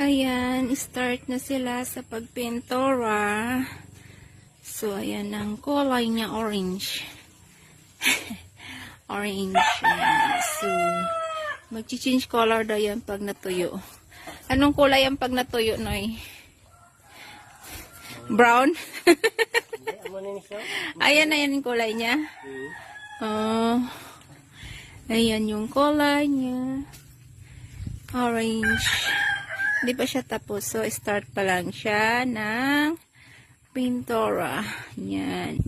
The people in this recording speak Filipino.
Ayan, start na sila sa pagpintura. So, ayan ang kulay niya, orange. Orange. Ayan. So, mag-change color daw yan pag natuyo. Anong kulay ang pag natuyo, Noy? Brown? Ayan, ayan yung kulay niya. Oh. Ayan yung kulay niya. Orange. Hindi pa siya tapos. So, start pa lang siya ng pintura. Yan.